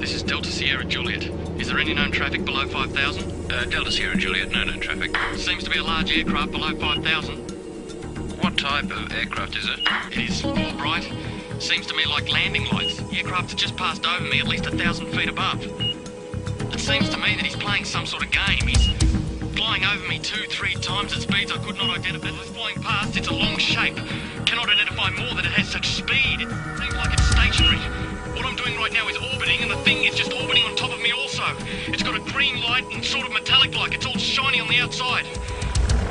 This is Delta Sierra Juliet. Is there any known traffic below 5,000? Delta Sierra Juliet, no known traffic. Seems to be a large aircraft below 5,000. What type of aircraft is it? It is more bright. Seems to me like landing lights. The aircraft has just passed over me at least 1,000 feet above. It seems to me that he's playing some sort of game. He's flying over me 2-3 times at speeds I could not identify. It's flying past, it's a long shape. Cannot identify more that it has such speed. It seems like it's stationary. What I'm doing right now is orbiting, and the thing is just orbiting on top of me also. It's got a green light and sort of metallic-like. It's all shiny on the outside.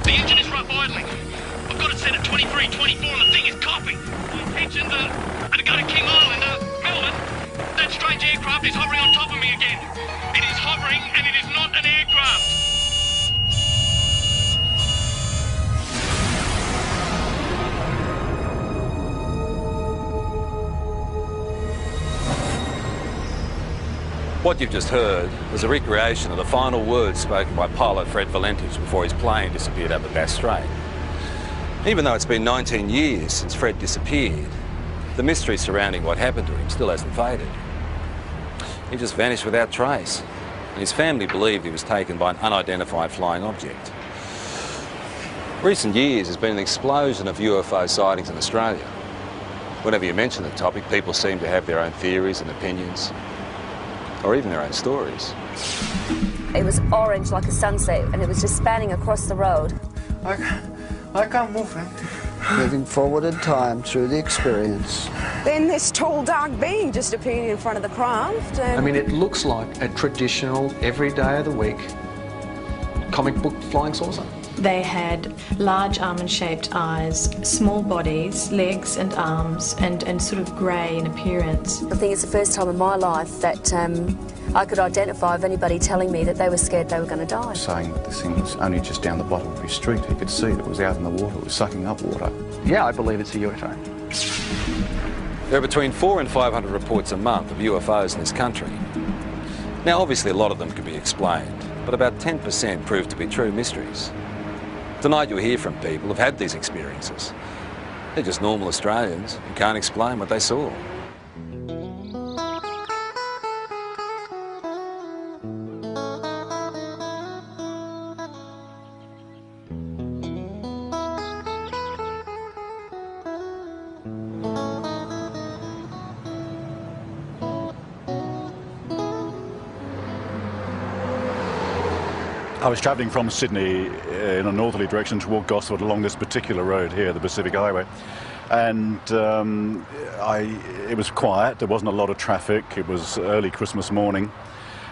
The engine is rough idling. I've got it set at 23, 24, and the thing is coughing. Attention to go to King Island, Melbourne. That strange aircraft is hovering on top of me again. It is hovering, and it is not an aircraft. What you've just heard was a recreation of the final words spoken by pilot Fred Valentich before his plane disappeared over Bass Strait. Even though it's been 19 years since Fred disappeared, the mystery surrounding what happened to him still hasn't faded. He just vanished without trace, and his family believed he was taken by an unidentified flying object. Recent years has been an explosion of UFO sightings in Australia. Whenever you mention the topic, people seem to have their own theories and opinions, or even their own stories. It was orange like a sunset, and it was just spanning across the road. I can't move it. Moving forward in time through the experience. Then this tall, dark being just appeared in front of the craft. I mean, it looks like a traditional, every day of the week, comic book flying saucer. They had large almond-shaped eyes, small bodies, legs and arms, and sort of grey in appearance. I think it's the first time in my life that I could identify of anybody telling me that they were scared they were going to die. Saying that this thing was only just down the bottom of his street. He could see that it was out in the water, it was sucking up water. Yeah, I believe it's a UFO. There are between 400 and 500 reports a month of UFOs in this country. Now, obviously a lot of them can be explained, but about 10% prove to be true mysteries. Tonight you'll hear from people who've had these experiences. They're just normal Australians who can't explain what they saw. I was travelling from Sydney in a northerly direction toward Gosford along this particular road here, the Pacific Highway, and it was quiet. There wasn't a lot of traffic. It was early Christmas morning,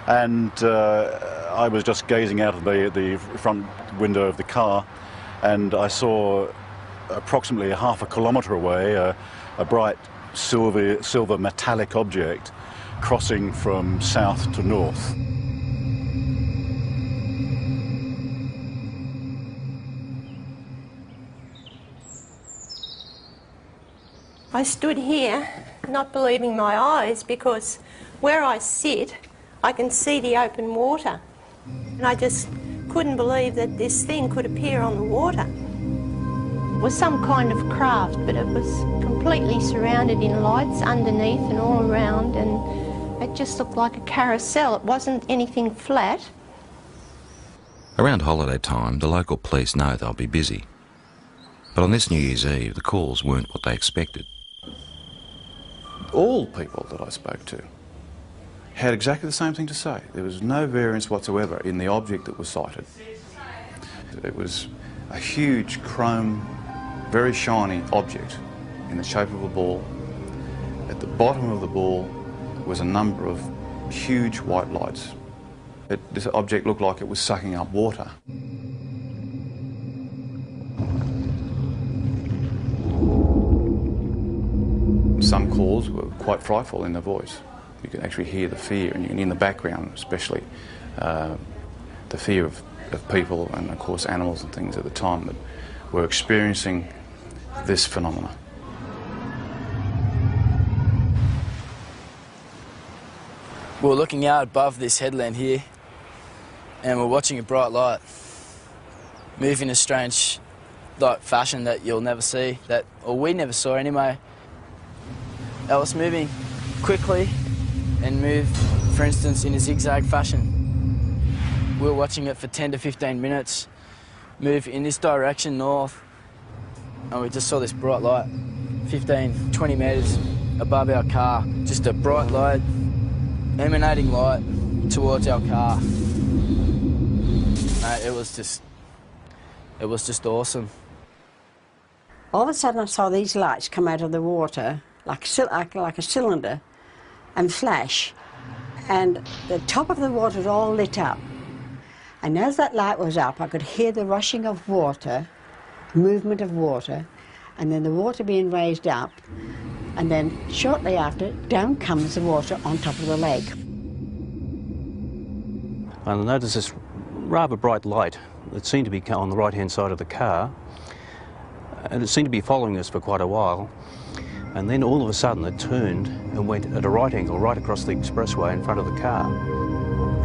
and I was just gazing out of the front window of the car, and I saw approximately half a kilometre away a bright silver metallic object crossing from south to north. I stood here not believing my eyes, because where I sit I can see the open water, and I just couldn't believe that this thing could appear on the water. It was some kind of craft, but it was completely surrounded in lights underneath and all around, and it just looked like a carousel. It wasn't anything flat. Around holiday time, the local police know they'll be busy. But on this New Year's Eve, the calls weren't what they expected. All people that I spoke to had exactly the same thing to say. There was no variance whatsoever in the object that was sighted. It was a huge chrome, very shiny object in the shape of a ball. At the bottom of the ball was a number of huge white lights. This object looked like it was sucking up water. Some calls were quite frightful in the voice. You could actually hear the fear, and in the background especially, the fear of people and of course animals and things at the time that were experiencing this phenomena. We're looking out above this headland here, and we're watching a bright light move in a strange fashion that you'll never see, or we never saw anyway. It was moving quickly and moved for instance, in a zigzag fashion. We were watching it for 10 to 15 minutes, move in this direction north, and we just saw this bright light, 15, 20 metres above our car. Just a bright light, emanating light towards our car. It was just awesome. All of a sudden I saw these lights come out of the water, like a cylinder, and flash. And the top of the water was all lit up. And as that light was up, I could hear the rushing of water, movement of water, and then the water being raised up, and then shortly after, down comes the water on top of the lake. I noticed this rather bright light that seemed to be on the right-hand side of the car, and it seemed to be following us for quite a while. And then all of a sudden it turned and went at a right angle right across the expressway in front of the car.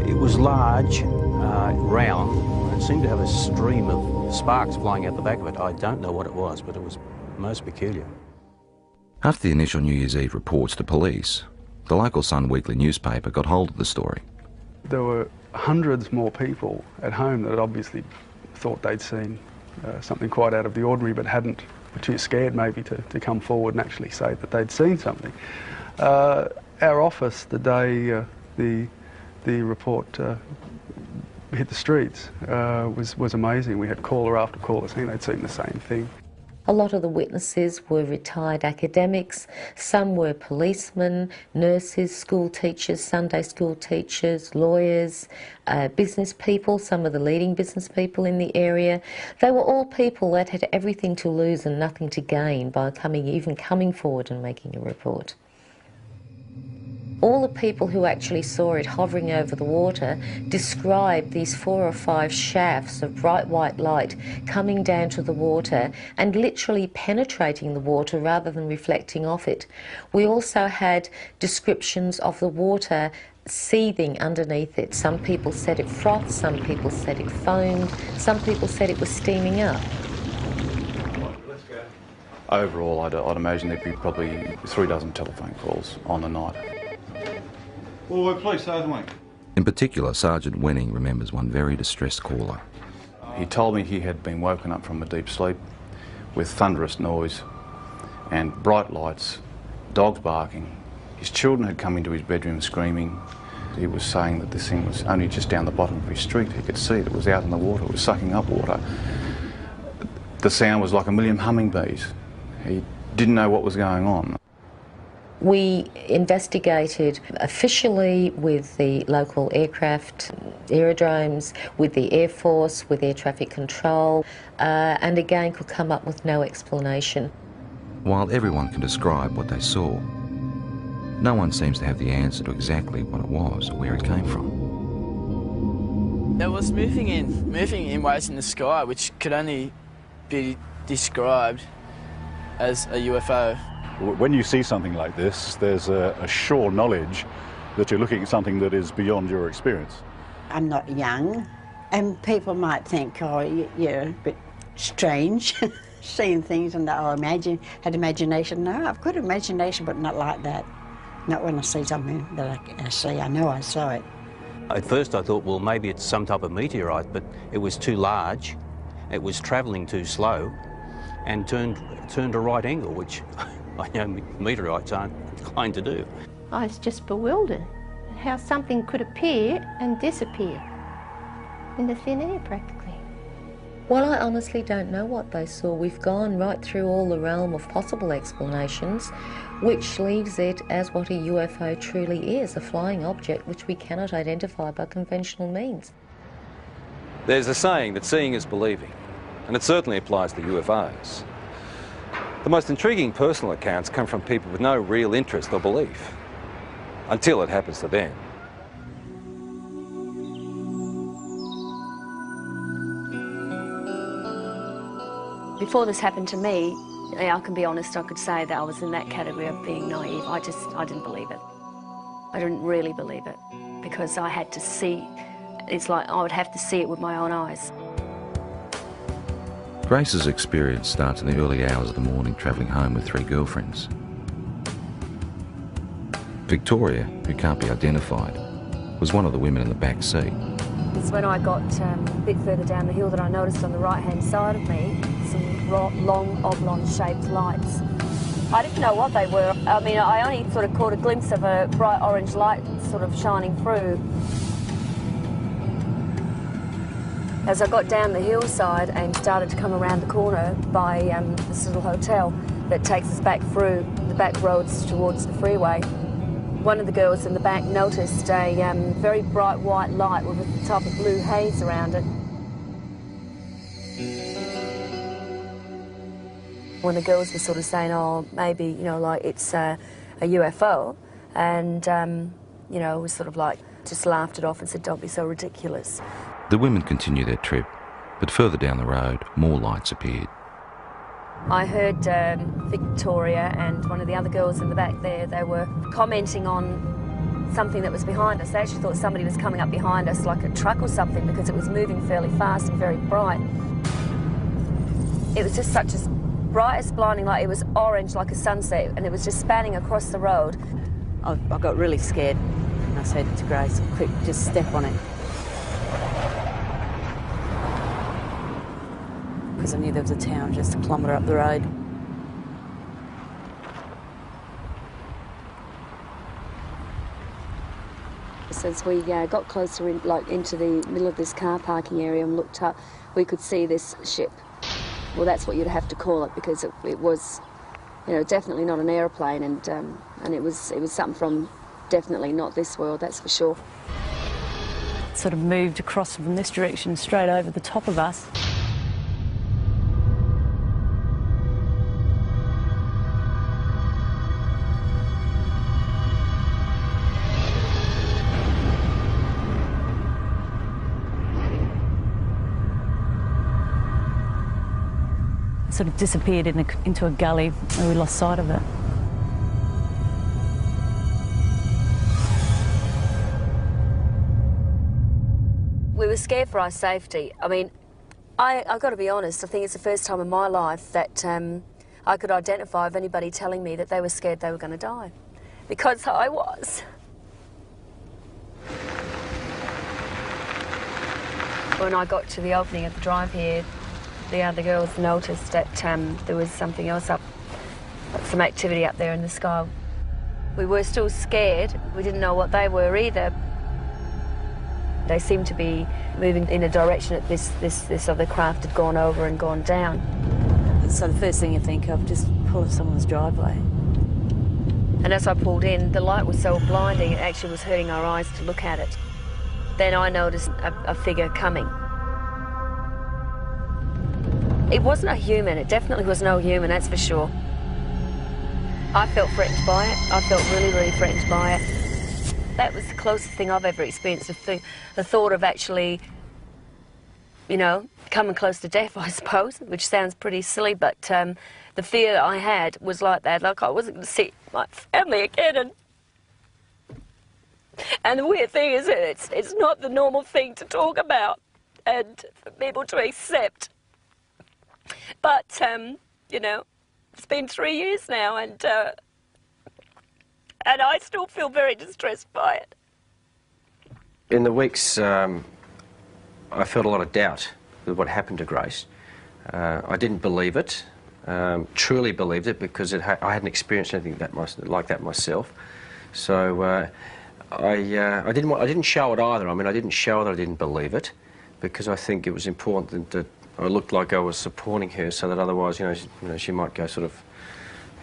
It was large, round, and it seemed to have a stream of sparks flying out the back of it. I don't know what it was, but it was most peculiar. After the initial New Year's Eve reports to police, the local Sun Weekly newspaper got hold of the story. There were hundreds more people at home that obviously thought they'd seen something quite out of the ordinary, but were too scared maybe to come forward and actually say that they'd seen something. Our office, the day the report hit the streets, was amazing. We had caller after caller saying they'd seen the same thing. A lot of the witnesses were retired academics, some were policemen, nurses, school teachers, Sunday school teachers, lawyers, business people, some of the leading business people in the area. They were all people that had everything to lose and nothing to gain by even coming forward and making a report. All the people who actually saw it hovering over the water described these 4 or 5 shafts of bright white light coming down to the water and literally penetrating the water rather than reflecting off it. We also had descriptions of the water seething underneath it. Some people said it frothed, some people said it foamed, some people said it was steaming up. Overall, I'd imagine there'd be probably 3 dozen telephone calls on a night. Well, we're police, aren't we? In particular, Sergeant Wenning remembers one very distressed caller. He told me he had been woken up from a deep sleep with thunderous noise and bright lights, dogs barking. His children had come into his bedroom screaming. He was saying that this thing was only just down the bottom of his street. He could see it was out in the water, it was sucking up water. The sound was like a million hummingbees. He didn't know what was going on. We investigated officially with the local aircraft, aerodromes, with the Air Force, with air traffic control, and again could come up with no explanation. While everyone can describe what they saw, no one seems to have the answer to exactly what it was or where it came from. It was moving in waves in the sky, which could only be described as a UFO. When you see something like this, there's a sure knowledge that you're looking at something that is beyond your experience. I'm not young, and people might think, oh, you're a bit strange, seeing things and that, or had imagination. No, I've got imagination, but not like that. Not when I see something that I see. I know I saw it. At first I thought, well, maybe it's some type of meteorite, but it was too large, it was travelling too slow, and turned a right angle, which I know meteorites aren't inclined to do. I was just bewildered how something could appear and disappear in the thin air practically. Well, I honestly don't know what they saw. We've gone right through all the realm of possible explanations, which leaves it as what a UFO truly is, a flying object which we cannot identify by conventional means. There's a saying that seeing is believing, and it certainly applies to UFOs. The most intriguing personal accounts come from people with no real interest or belief, until it happens to them. Before this happened to me, I can be honest, I could say that I was in that category of being naive. I didn't believe it. I didn't really believe it, because I had to see, it's like I would have to see it with my own eyes. Grace's experience starts in the early hours of the morning travelling home with 3 girlfriends. Victoria, who can't be identified, was one of the women in the back seat. It's when I got a bit further down the hill that I noticed on the right-hand side of me some long oblong-shaped lights. I didn't know what they were. I mean, I only sort of caught a glimpse of a bright orange light sort of shining through. As I got down the hillside and started to come around the corner by this little hotel that takes us back through the back roads towards the freeway, one of the girls in the back noticed a very bright white light with a type of blue haze around it. When the girls were sort of saying, oh, maybe, you know, like it's a UFO, and, you know, we sort of like just laughed it off and said, don't be so ridiculous. The women continued their trip, but further down the road, more lights appeared. I heard Victoria and one of the other girls in the back there, they were commenting on something that was behind us. They actually thought somebody was coming up behind us, like a truck or something, because it was moving fairly fast and very bright. It was just such a bright as blinding light. It was orange like a sunset, and it was just spanning across the road. I got really scared, and I said to Grace, quick, just step on it. Because I knew there was a town just a kilometre up the road. As we got closer into the middle of this car parking area and looked up, we could see this ship. Well, that's what you'd have to call it, because it was, you know, definitely not an aeroplane, and it was something from definitely not this world, that's for sure. It sort of moved across from this direction straight over the top of us. Sort of disappeared into a gully where we lost sight of it. We were scared for our safety. I mean, I've got to be honest, I think it's the first time in my life that I could identify with anybody telling me that they were scared they were going to die. Because I was. When I got to the opening of the drive here, the other girls noticed that there was something else up, some activity up there in the sky. We were still scared. We didn't know what they were either. They seemed to be moving in a direction that this other craft had gone over and gone down. So the first thing you think of, just pull off someone's driveway. And as I pulled in, the light was so blinding, it actually was hurting our eyes to look at it. Then I noticed a figure coming. It wasn't a human, it definitely was no human, that's for sure. I felt threatened by it, I felt really, really threatened by it. That was the closest thing I've ever experienced, the thought of actually, you know, coming close to death, I suppose, which sounds pretty silly, but the fear I had was like that, like I wasn't going to see my family again. And the weird thing is that it's not the normal thing to talk about and for people to accept. But, you know, it's been 3 years now, and I still feel very distressed by it. In the weeks, I felt a lot of doubt with what happened to Grace. I didn't believe it, truly believed it, because I hadn't experienced anything like that myself. So I didn't show it either. I mean, I didn't show that I didn't believe it, because I think it was important that I looked like I was supporting her, so that otherwise, you know, she might go sort of,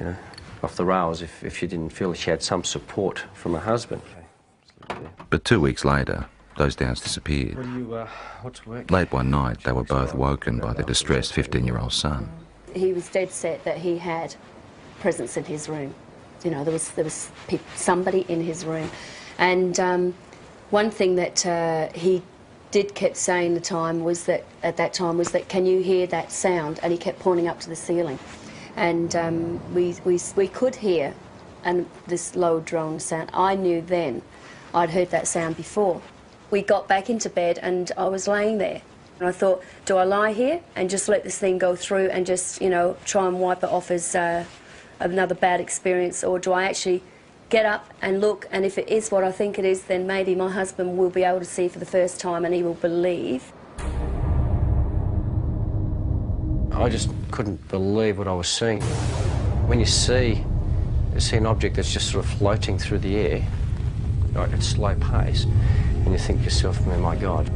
you know, off the rails if she didn't feel she had some support from her husband. But 2 weeks later, those doubts disappeared. What's work? Late one night, they were both woken by their distressed 15-year-old son. He was dead set that he had presence in his room. You know, there was somebody in his room. And one thing that he kept saying at that time was that, can you hear that sound? And he kept pointing up to the ceiling. And we could hear this low drone sound. I knew then I'd heard that sound before. We got back into bed and I was laying there. And I thought, do I lie here and just let this thing go through and just, you know, try and wipe it off as another bad experience, or do I actually get up and look, and if it is what I think it is, then maybe my husband will be able to see for the first time and he will believe. I just couldn't believe what I was seeing. When you see an object that's just sort of floating through the air, like at slow pace, and you think to yourself, oh my God,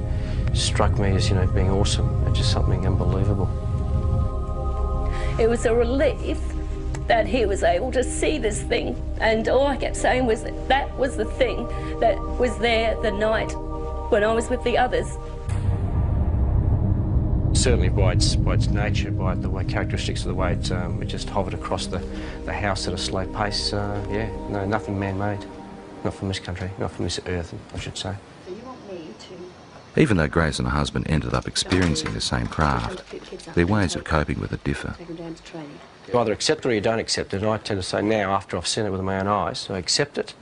it struck me as, you know, being awesome. It's just something unbelievable. It was a relief that he was able to see this thing, and all I kept saying was that was the thing that was there the night when I was with the others. Certainly by its nature, by the way, characteristics of the way it just hovered across the house at a slow pace, yeah, no, nothing man-made. Not from this country, not from this earth, I should say. So you want me Even though Grace and her husband ended up experiencing the same craft, their ways of coping with it differ. You either accept it or you don't accept it, and I tend to say now, after I've seen it with my own eyes, I accept it,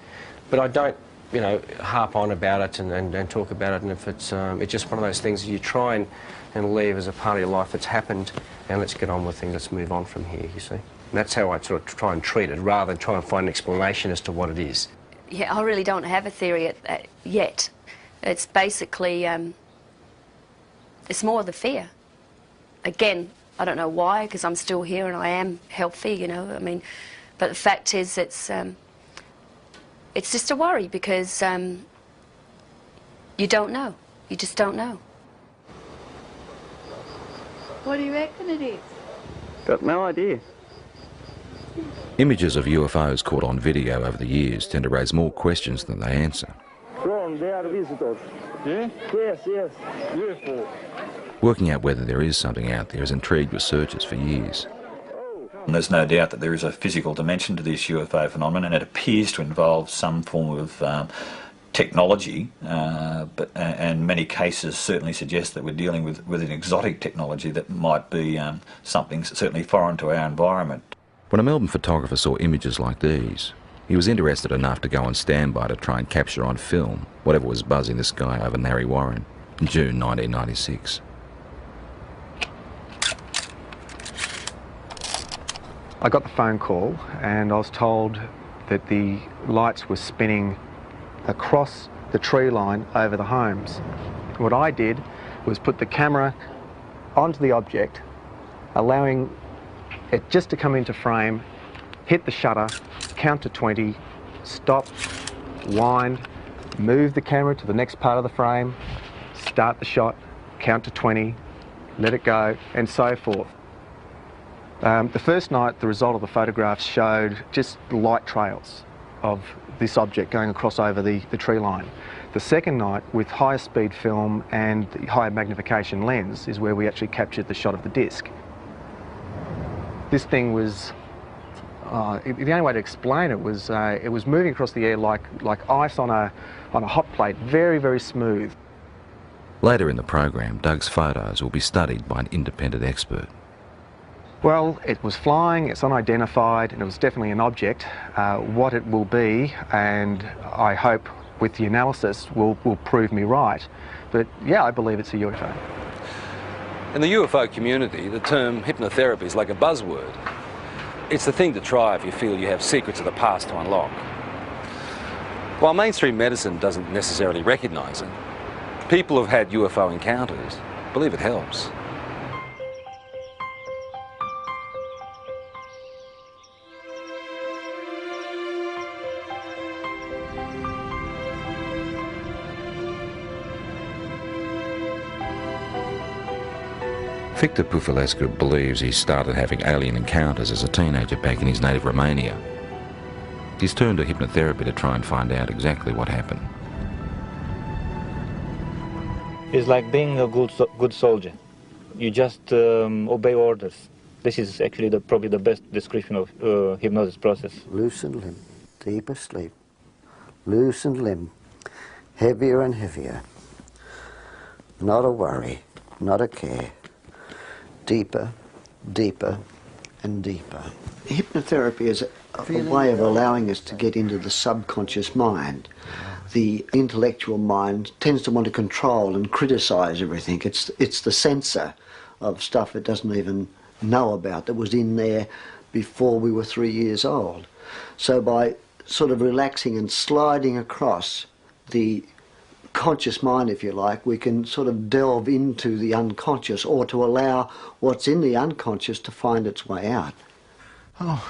but I don't, you know, harp on about it and talk about it, and if it's just one of those things you try and leave as a part of your life that's happened, and let's get on with things, let's move on from here, you see. And that's how I sort of try and treat it, rather than try and find an explanation as to what it is. Yeah, I really don't have a theory yet. It's basically, it's more the fear. Again, I don't know why, because I'm still here and I am healthy, you know, I mean, but the fact is it's just a worry because you don't know. You just don't know. What do you reckon it is? Got no idea. Images of UFOs caught on video over the years tend to raise more questions than they answer. From they are visitors. Yeah? Yes, yes. UFO. Working out whether there is something out there has intrigued researchers for years. And there's no doubt that there is a physical dimension to this UFO phenomenon, and it appears to involve some form of technology, and many cases certainly suggest that we're dealing with an exotic technology that might be something certainly foreign to our environment. When a Melbourne photographer saw images like these, he was interested enough to go on standby to try and capture on film whatever was buzzing the sky over Narre Warren in June 1996. I got the phone call and I was told that the lights were spinning across the tree line over the homes. What I did was put the camera onto the object, allowing it just to come into frame, hit the shutter, count to 20, stop, wind, move the camera to the next part of the frame, start the shot, count to 20, let it go, and so forth. The first night, the result of the photographs showed just light trails of this object going across over the tree line. The second night, with higher speed film and the higher magnification lens, is where we actually captured the shot of the disc. This thing was, the only way to explain it was moving across the air like ice on a hot plate, very, very smooth. Later in the program, Doug's photos will be studied by an independent expert. Well, it was flying, it's unidentified, and it was definitely an object. What it will be, and I hope with the analysis will prove me right. But yeah, I believe it's a UFO. In the UFO community, the term hypnotherapy is like a buzzword. It's the thing to try if you feel you have secrets of the past to unlock. While mainstream medicine doesn't necessarily recognise it, people who've had UFO encounters believe it helps. Victor Pufulescu believes he started having alien encounters as a teenager back in his native Romania. He's turned to hypnotherapy to try and find out exactly what happened. It's like being a good soldier. You just obey orders. This is actually probably the best description of hypnosis process. Loosened limb, deeper sleep. Loosened limb, heavier and heavier. Not a worry, not a care. Deeper, deeper, and deeper. Hypnotherapy is a way of allowing us to get into the subconscious mind. The intellectual mind tends to want to control and criticise everything. It's the censor of stuff it doesn't even know about that was in there before we were 3 years old. So by sort of relaxing and sliding across the conscious mind, if you like, we can sort of delve into the unconscious, or to allow what's in the unconscious to find its way out. Oh,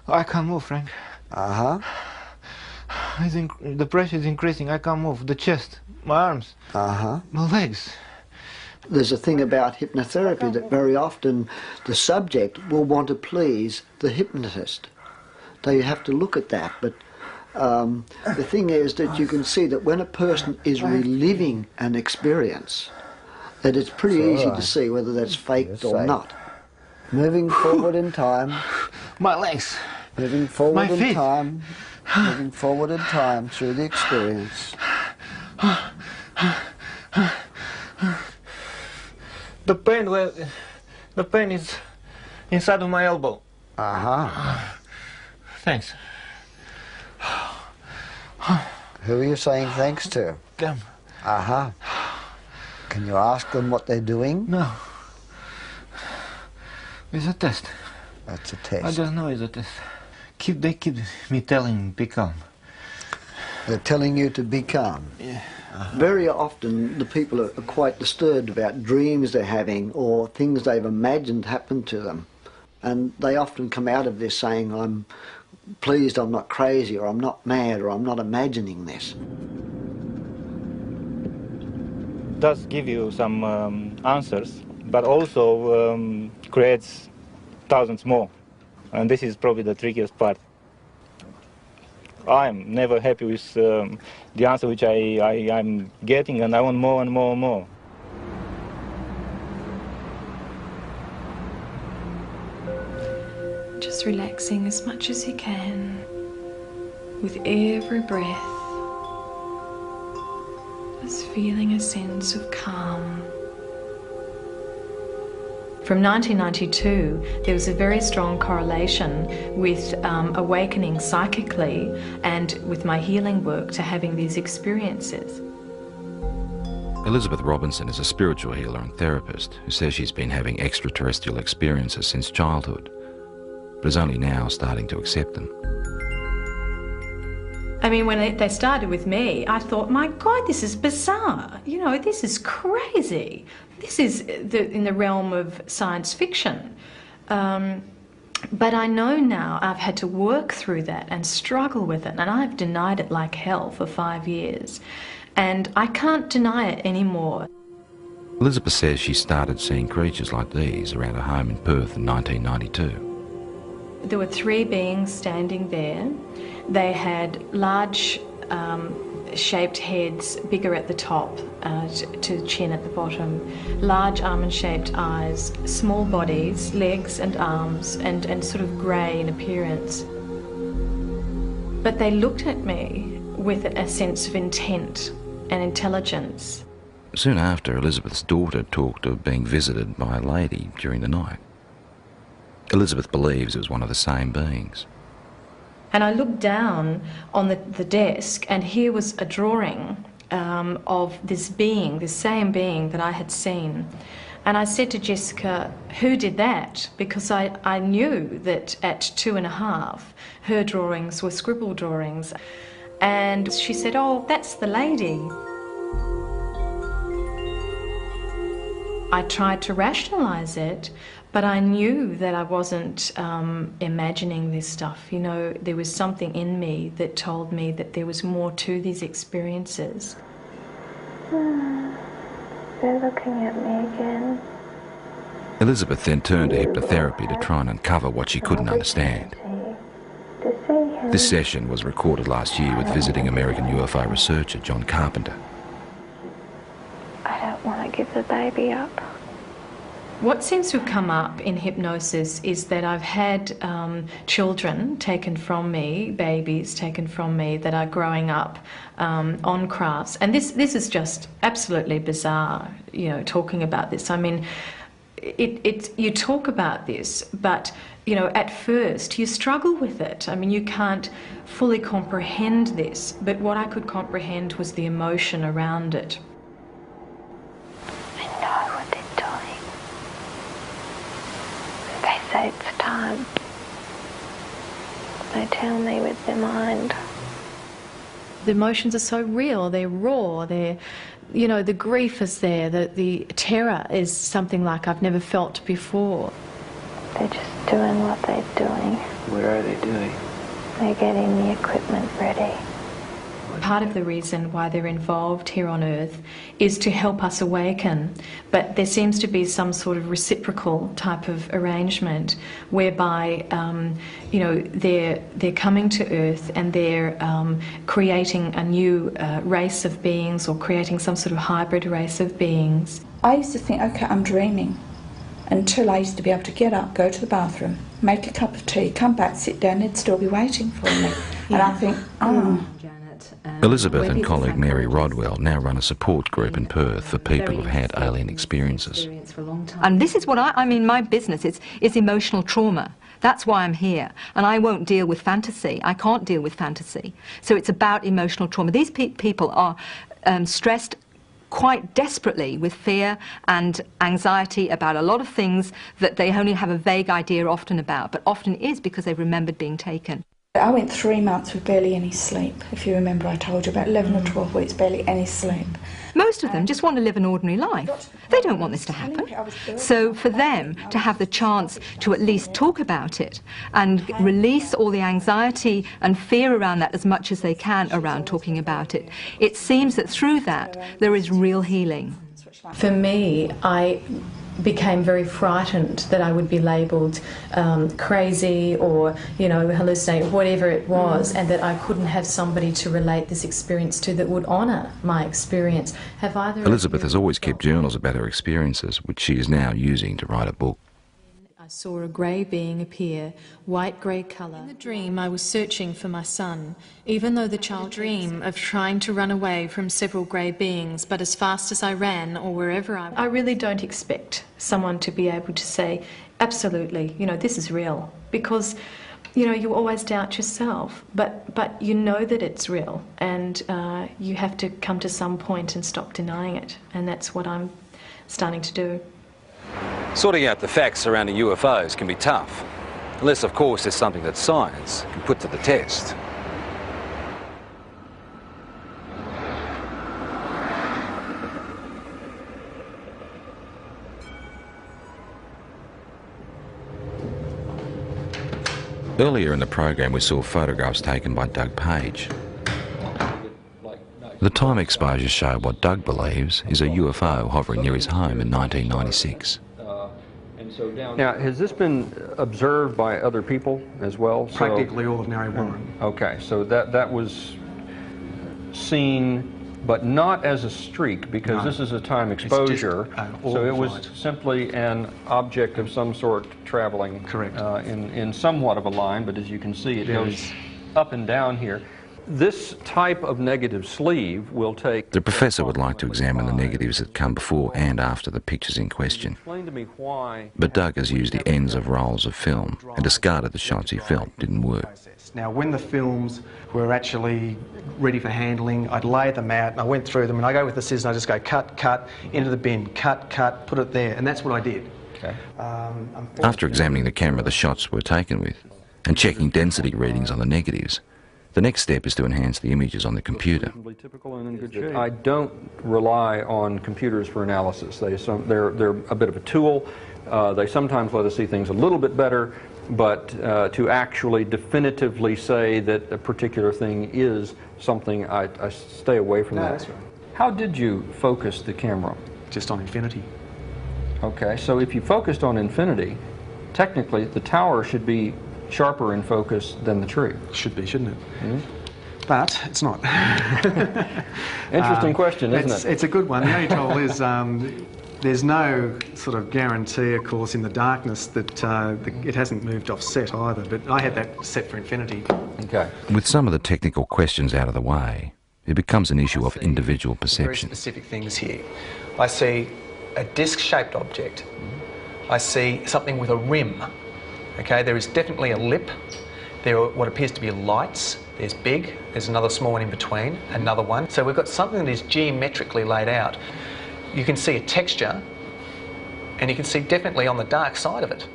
I can't move, Frank. Uh-huh. The pressure is increasing. I can't move. The chest, my arms, my legs. There's a thing about hypnotherapy that very often the subject will want to please the hypnotist. So you have to look at that. But the thing is that you can see that when a person is reliving an experience, that it's pretty easy to see whether that's faked or not. Moving forward in time. My legs. Moving forward My in feet. time. Moving forward in time through the experience. The pain is inside of my elbow. Thanks. Who are you saying thanks to? Them. Can you ask them what they're doing? No. It's a test. That's a test. I just know it's a test. They keep me telling be calm. They're telling you to be calm? Yeah. Very often the people are quite disturbed about dreams they're having or things they've imagined happen to them. And they often come out of this saying, I'm pleased I'm not crazy, or I'm not mad, or I'm not imagining this. It does give you some answers, but also creates thousands more. And this is probably the trickiest part. I'm never happy with the answer which I'm getting, and I want more and more and more. Just relaxing as much as you can with every breath. Just feeling a sense of calm. From 1992, there was a very strong correlation with awakening psychically and with my healing work to having these experiences. Elizabeth Robinson is a spiritual healer and therapist who says she's been having extraterrestrial experiences since childhood, but is only now starting to accept them. I mean, when they started with me, I thought, my God, this is bizarre. You know, this is crazy. This is in the realm of science fiction. But I know now I've had to work through that and struggle with it, and I've denied it like hell for 5 years. And I can't deny it anymore. Elizabeth says she started seeing creatures like these around her home in Perth in 1992. There were 3 beings standing there. They had large shaped heads, bigger at the top to chin at the bottom, large almond-shaped eyes, small bodies, legs and arms, and sort of grey in appearance. But they looked at me with a sense of intent and intelligence. Soon after, Elizabeth's daughter talked of being visited by a lady during the night. Elizabeth believes it was one of the same beings. And I looked down on the desk, and here was a drawing of this being, this same being that I had seen. And I said to Jessica, who did that? Because I knew that at 2.5, her drawings were scribble drawings. And she said, oh, that's the lady. I tried to rationalise it, but I knew that I wasn't imagining this stuff. You know, there was something in me that told me that there was more to these experiences. They're looking at me again. Elizabeth then turned to hypnotherapy to try and uncover what she couldn't understand. This session was recorded last year with visiting American UFO researcher John Carpenter. I don't want to give the baby up. What seems to have come up in hypnosis is that I've had children taken from me, babies taken from me that are growing up on crafts. And this is just absolutely bizarre, you know, talking about this. I mean, you talk about this, but, you know, at first you struggle with it. I mean, you can't fully comprehend this, but what I could comprehend was the emotion around it. I know what they're doing. They say it's time. They tell me with their mind. The emotions are so real, they're raw, they're, you know, the grief is there, the terror is something like I've never felt before. They're just doing what they're doing. What are they doing? They're getting the equipment ready. Part of the reason why they're involved here on Earth is to help us awaken, but there seems to be some sort of reciprocal type of arrangement whereby, you know, they're coming to Earth and they're creating a new race of beings, or creating some sort of hybrid race of beings. I used to think, okay, I'm dreaming, until I used to be able to get up, go to the bathroom, make a cup of tea, come back, sit down, they'd still be waiting for me. And I think, oh. Elizabeth and colleague Mary Rodwell now run a support group in Perth for people who've had alien experiences. And this is what I mean, my business is emotional trauma. That's why I'm here. And I won't deal with fantasy. I can't deal with fantasy. So it's about emotional trauma. These people are stressed quite desperately with fear and anxiety about a lot of things that they only have a vague idea often about, but often is because they've remembered being taken. I went 3 months with barely any sleep. If you remember, I told you about 11 or 12 weeks, barely any sleep. Most of them just want to live an ordinary life. They don't want this to happen. So for them to have the chance to at least talk about it and release all the anxiety and fear around that as much as they can around talking about it, it seems that through that there is real healing. For me, I became very frightened that I would be labelled crazy or, you know, hallucinating, whatever it was, and that I couldn't have somebody to relate this experience to that would honour my experience. Have either Elizabeth has always kept journals about her experiences, which she is now using to write a book. I saw a grey being appear, white-grey colour. In the dream, I was searching for my son, even though the child dream of trying to run away from several grey beings, but as fast as I ran or wherever I really don't expect someone to be able to say, absolutely, you know, this is real, because, you know, you always doubt yourself, but you know that it's real, and you have to come to some point and stop denying it, and that's what I'm starting to do. Sorting out the facts surrounding UFOs can be tough, unless of course there's something that science can put to the test. Earlier in the program we saw photographs taken by Doug Page. The time exposures show what Doug believes is a UFO hovering near his home in 1996. Now, has this been observed by other people as well? Practically all of Narre Warren. Okay, so that was seen, but not as a streak, because this is a time exposure. So it was simply an object of some sort traveling. Correct. In somewhat of a line, but as you can see, it goes up and down here. This type of negative sleeve will take... The professor would like to examine the negatives that come before and after the pictures in question. Explain to me why... But Doug has used the ends of rolls of film and discarded the shots he felt didn't work. Now, when the films were actually ready for handling, I'd lay them out and I went through them, and I go with the scissors and I just go cut, cut, into the bin, cut, cut, put it there, and that's what I did. Okay. After examining the camera the shots were taken with and checking density readings on the negatives, the next step is to enhance the images on the computer. I don't rely on computers for analysis. They're a bit of a tool. They sometimes let us see things a little bit better, but to actually definitively say that a particular thing is something, I stay away from that. That's right. How did you focus the camera? Just on infinity. Okay, so if you focused on infinity, technically the tower should be sharper in focus than the tree. Should be, shouldn't it? Mm-hmm. But it's not. Interesting question, isn't it? It's a good one. The only trouble is there's no sort of guarantee, of course, in the darkness that it hasn't moved off set either, but I had that set for infinity. Okay. With some of the technical questions out of the way, it becomes an issue of individual perception. Very specific things here. I see a disc-shaped object. I see something with a rim. Okay, there is definitely a lip. There are what appears to be lights. There's big, there's another small one in between, another one. So we've got something that is geometrically laid out. You can see a texture, and you can see definitely on the dark side of it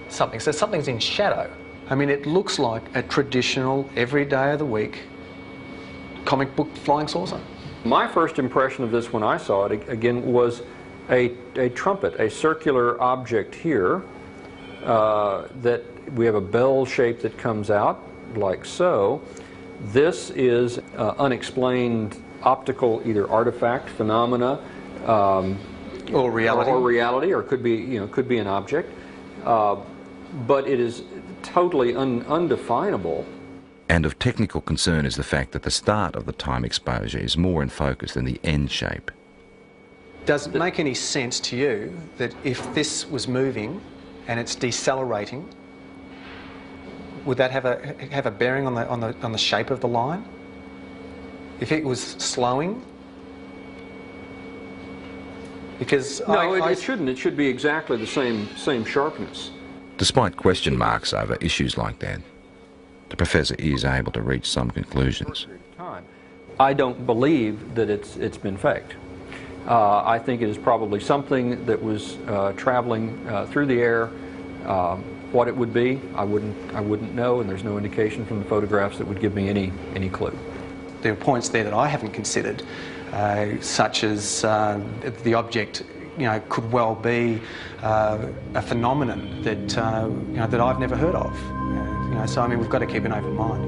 something. So something's in shadow. I mean, it looks like a traditional, every day of the week, comic book flying saucer. My first impression of this when I saw it, again, was a trumpet, a circular object here that we have a bell shape that comes out like so. This is unexplained optical either artifact, phenomena, or reality, or could be, could be an object, but it is totally undefinable. And of technical concern is the fact that the start of the time exposure is more in focus than the end shape. Does it make any sense to you that if this was moving and it's decelerating, would that have a bearing on the shape of the line? If it was slowing? Because no, it shouldn't. It should be exactly the same sharpness. Despite question marks over issues like that, the professor is able to reach some conclusions. I don't believe that it's been faked. I think it is probably something that was traveling through the air. What it would be, I wouldn't know, and there's no indication from the photographs that would give me any clue. There are points there that I haven't considered, such as the object, could well be a phenomenon that that I've never heard of. So I mean, we've got to keep an open mind.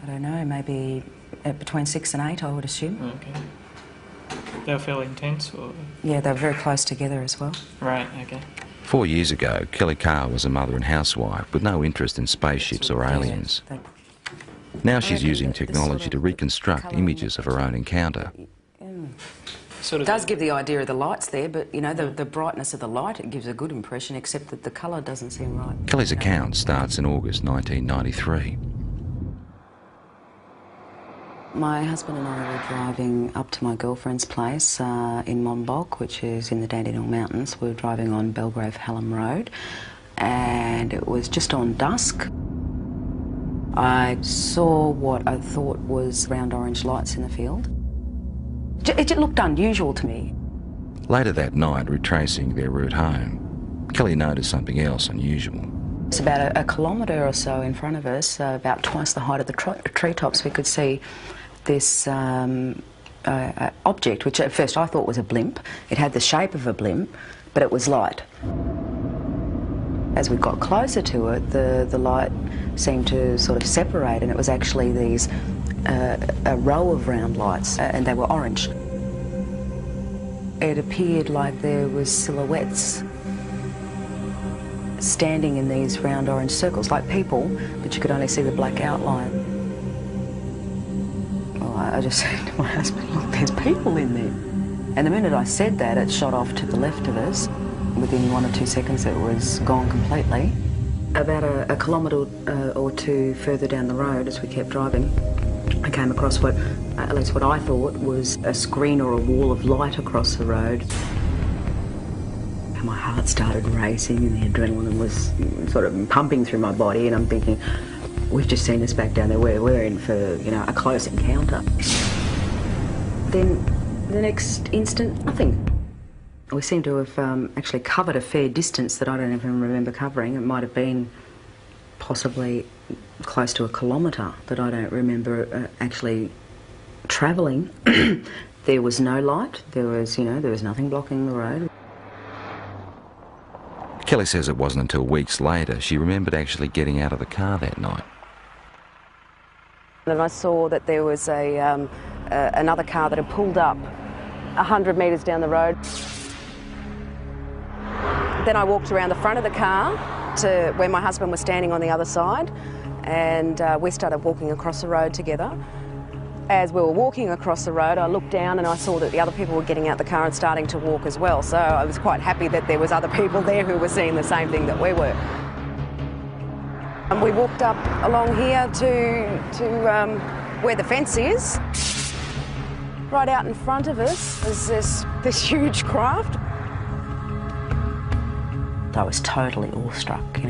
I don't know, maybe between 6 and 8, I would assume. Okay. They were fairly intense, or? Yeah, they were very close together as well. Right, okay. 4 years ago, Kelly Carr was a mother and housewife with no interest in spaceships or aliens. Now she's using technology to reconstruct images of her own encounter. It does give the idea of the lights there, but the brightness of the light, it gives a good impression, except that the colour doesn't seem right. Kelly's account starts in August 1993. My husband and I were driving up to my girlfriend's place in Monbulk, which is in the Dandenong Mountains. We were driving on Belgrave Hallam Road, and it was just on dusk. I saw what I thought was round orange lights in the field. It looked unusual to me. Later that night, retracing their route home, Kelly noticed something else unusual. It's about a kilometre or so in front of us, about twice the height of the treetops. We could see this object, which at first I thought was a blimp. It had the shape of a blimp, but it was light. As we got closer to it, the light seemed to sort of separate, and it was actually these a row of round lights, and they were orange. It appeared like there was silhouettes standing in these round orange circles, like people, but you could only see the black outline. Well, I just said to my husband, look, there's people in there. And the minute I said that, it shot off to the left of us. Within 1 or 2 seconds, it was gone completely. About a kilometre or two further down the road, as we kept driving, I came across at least what I thought was a screen or a wall of light across the road. And my heart started racing and the adrenaline was sort of pumping through my body, and I'm thinking, we've just seen us back down there, we're in for, a close encounter. Then the next instant, nothing. We seem to have actually covered a fair distance that I don't even remember covering. It might have been possibly close to a kilometre that I don't remember actually travelling. There was no light. There was nothing blocking the road. Kelly says it wasn't until weeks later she remembered actually getting out of the car that night. And I saw that there was another car that had pulled up 100 metres down the road. Then I walked around the front of the car to where my husband was standing on the other side, and we started walking across the road together. As we were walking across the road, I looked down and I saw that the other people were getting out the car and starting to walk as well. So I was quite happy that there was other people there who were seeing the same thing that we were. And we walked up along here to where the fence is. Right out in front of us is this huge craft. I was totally awestruck, it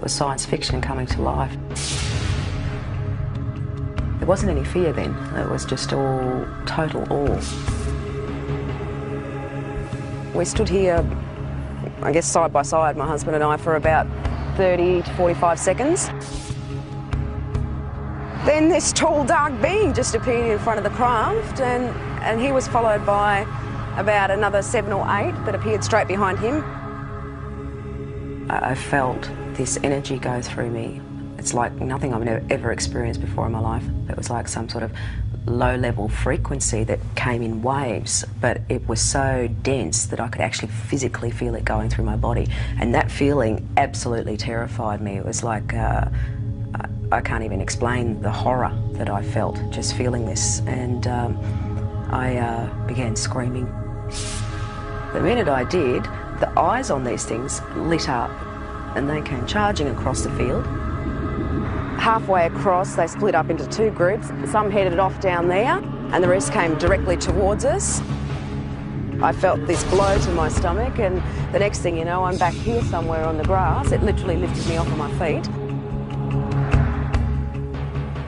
was science fiction coming to life. There wasn't any fear then, it was just all total awe. We stood here, I guess side by side, my husband and I, for about 30 to 45 seconds. Then this tall, dark being just appeared in front of the craft, and he was followed by about another 7 or 8 that appeared straight behind him. I felt this energy go through me. It's like nothing I've ever experienced before in my life. It was like some sort of low-level frequency that came in waves, but it was so dense that I could actually physically feel it going through my body. And that feeling absolutely terrified me. It was like, I can't even explain the horror that I felt just feeling this. And I began screaming. The minute I did, the eyes on these things lit up and they came charging across the field. Halfway across, they split up into 2 groups. Some headed off down there and the rest came directly towards us. I felt this blow to my stomach, and the next thing you know, I'm back here somewhere on the grass. It literally lifted me off of my feet.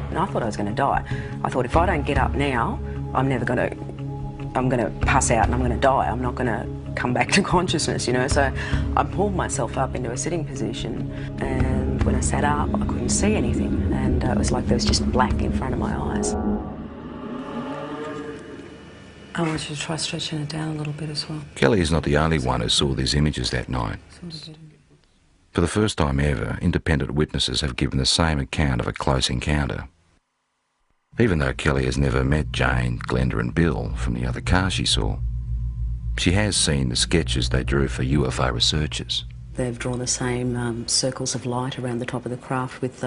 And I thought I was going to die. I thought if I don't get up now, I'm going to pass out and I'm going to die. I'm not going to come back to consciousness, you know. So I pulled myself up into a sitting position, and when I sat up, I couldn't see anything, and it was like there was just black in front of my eyes. I want you to try stretching it down a little bit as well. Kelly is not the only one who saw these images that night. For the first time ever, independent witnesses have given the same account of a close encounter. Even though Kelly has never met Jane, Glenda and Bill from the other car she saw, she has seen the sketches they drew for UFO researchers. They've drawn the same circles of light around the top of the craft with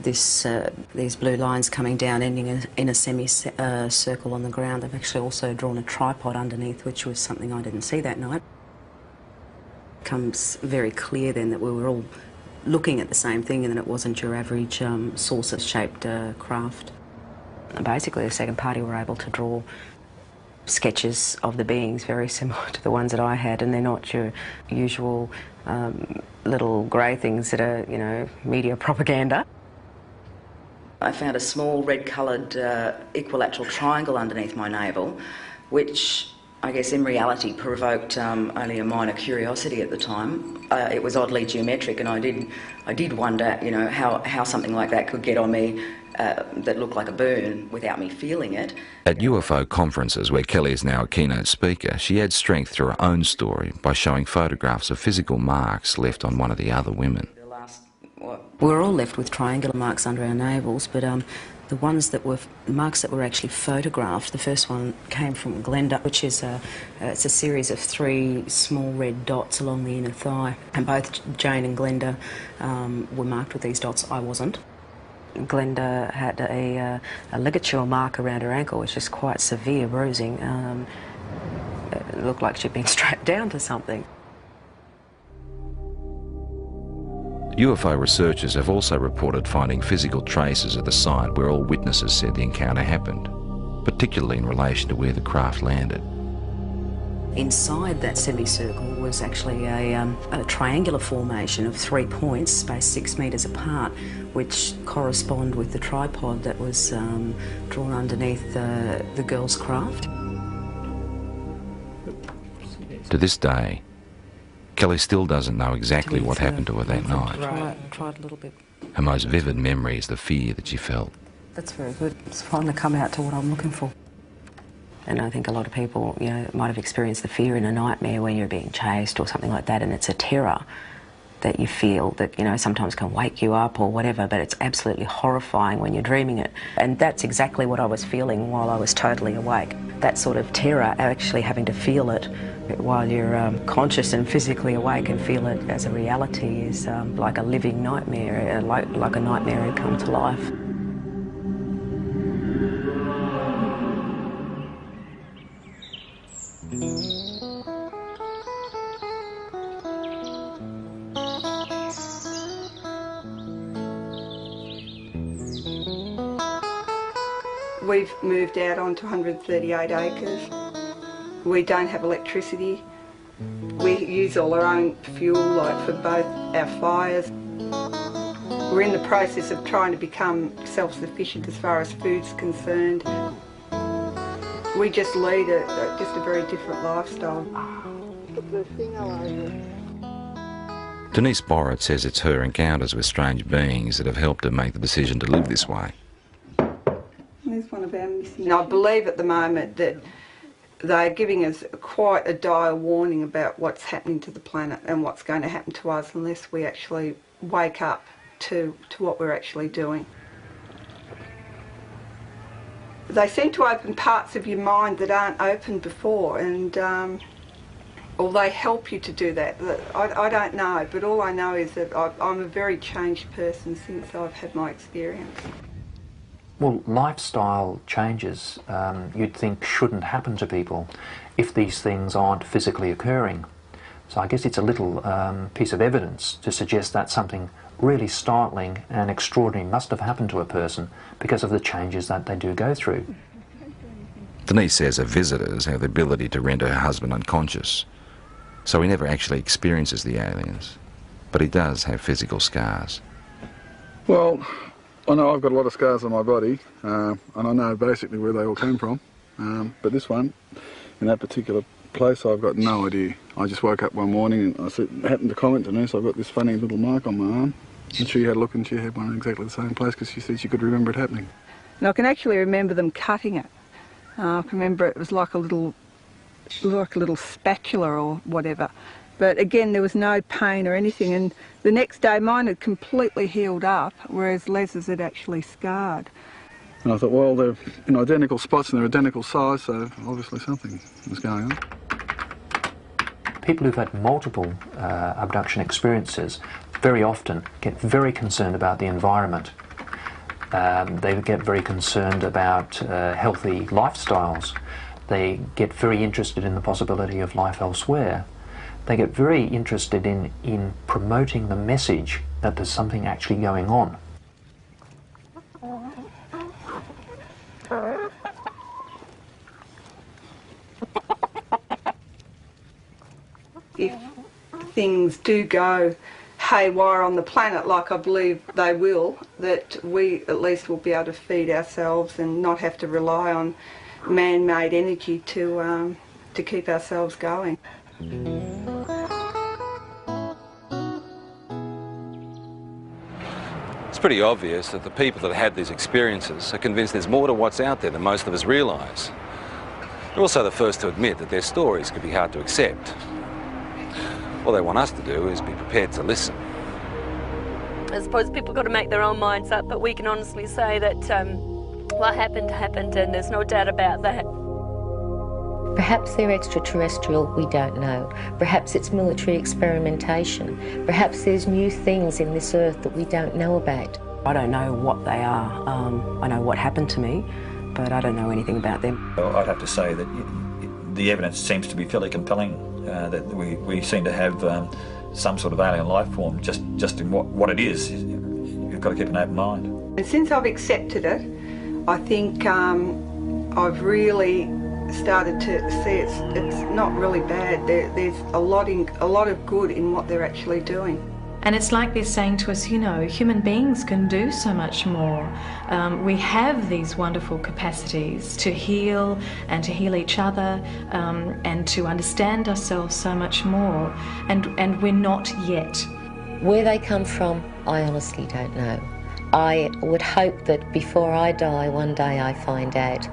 these blue lines coming down, ending in a semicircle on the ground. They've actually also drawn a tripod underneath, which was something I didn't see that night. It becomes very clear then that we were all looking at the same thing and that it wasn't your average saucer-shaped craft. And basically, the second party were able to draw sketches of the beings very similar to the ones that I had, and they're not your usual little grey things that are, you know, media propaganda. I found a small red-coloured equilateral triangle underneath my navel, which I guess in reality provoked only a minor curiosity at the time. It was oddly geometric, and I did wonder, you know, how something like that could get on me that looked like a burn without me feeling it. At UFO conferences, where Kelly is now a keynote speaker, she adds strength to her own story by showing photographs of physical marks left on one of the other women. We were all left with triangular marks under our navels, but the ones that were marks that were actually photographed, the first one came from Glenda, which is it's a series of 3 small red dots along the inner thigh, and both Jane and Glenda were marked with these dots. I wasn't. Glenda had a ligature mark around her ankle, which is quite severe bruising. It looked like she'd been strapped down to something. UFO researchers have also reported finding physical traces at the site where all witnesses said the encounter happened, particularly in relation to where the craft landed. Inside that semicircle was actually a triangular formation of 3 points spaced 6 metres apart, which correspond with the tripod that was drawn underneath the girl's craft. To this day, Kelly still doesn't know exactly what happened to her that night. Tried a little bit. Her most vivid memory is the fear that she felt. That's very good. It's finally come out to what I'm looking for. And I think a lot of people, you know, might have experienced the fear in a nightmare when you're being chased or something like that, and it's a terror that you feel that, you know, sometimes can wake you up or whatever, but it's absolutely horrifying when you're dreaming it. And that's exactly what I was feeling while I was totally awake. That sort of terror, actually having to feel it while you're conscious and physically awake and feel it as a reality, is like a living nightmare, like a nightmare had come to life. We've moved out onto 138 acres. We don't have electricity. We use all our own fuel, like for both our fires. We're in the process of trying to become self-sufficient as far as food's concerned. We just lead just a very different lifestyle. Denise Borrett says it's her encounters with strange beings that have helped her make the decision to live this way. There's one of our missing. I believe at the moment that they're giving us quite a dire warning about what's happening to the planet and what's going to happen to us unless we actually wake up to what we're actually doing. They seem to open parts of your mind that aren't open before, and or they help you to do that. I don't know, but all I know is that I'm a very changed person since I've had my experience. Well, lifestyle changes you'd think shouldn't happen to people if these things aren't physically occurring. So I guess it's a little piece of evidence to suggest that something really startling and extraordinary must have happened to a person because of the changes that they do go through. Denise says her visitors have the ability to render her husband unconscious, so he never actually experiences the aliens, but he does have physical scars. Well, I know I've got a lot of scars on my body, and I know basically where they all came from, but this one, in that particular place, I've got no idea. I just woke up one morning and I happened to comment to Denise, I've got this funny little mark on my arm, and she had a look and she had one in exactly the same place because she said she could remember it happening. And I can actually remember them cutting it. I can remember it was like a little spatula or whatever. But again, there was no pain or anything, and the next day mine had completely healed up, whereas Les's had actually scarred. And I thought, well, they're in identical spots and they're identical size, so obviously something was going on. People who've had multiple abduction experiences very often get very concerned about the environment. They get very concerned about healthy lifestyles. They get very interested in the possibility of life elsewhere. They get very interested in promoting the message that there's something actually going on. If things do go haywire on the planet, like I believe they will, that we at least will be able to feed ourselves and not have to rely on man-made energy to keep ourselves going. It's pretty obvious that the people that had these experiences are convinced there's more to what's out there than most of us realise. They're also the first to admit that their stories can be hard to accept. All they want us to do is be prepared to listen. I suppose people got to make their own minds up, but we can honestly say that what happened happened, and there's no doubt about that. Perhaps they're extraterrestrial, we don't know. Perhaps it's military experimentation. Perhaps there's new things in this earth that we don't know about. I don't know what they are. I know what happened to me, but I don't know anything about them. Well, I'd have to say that the evidence seems to be fairly compelling, that we seem to have some sort of alien life form, just in what it is. You've got to keep an open mind. And since I've accepted it, I think I've really started to see it's not really bad. There's a lot of good in what they're actually doing. And it's like they're saying to us, you know, human beings can do so much more. We have these wonderful capacities to heal and to heal each other and to understand ourselves so much more. And we're not yet. Where they come from, I honestly don't know. I would hope that before I die, one day I find out.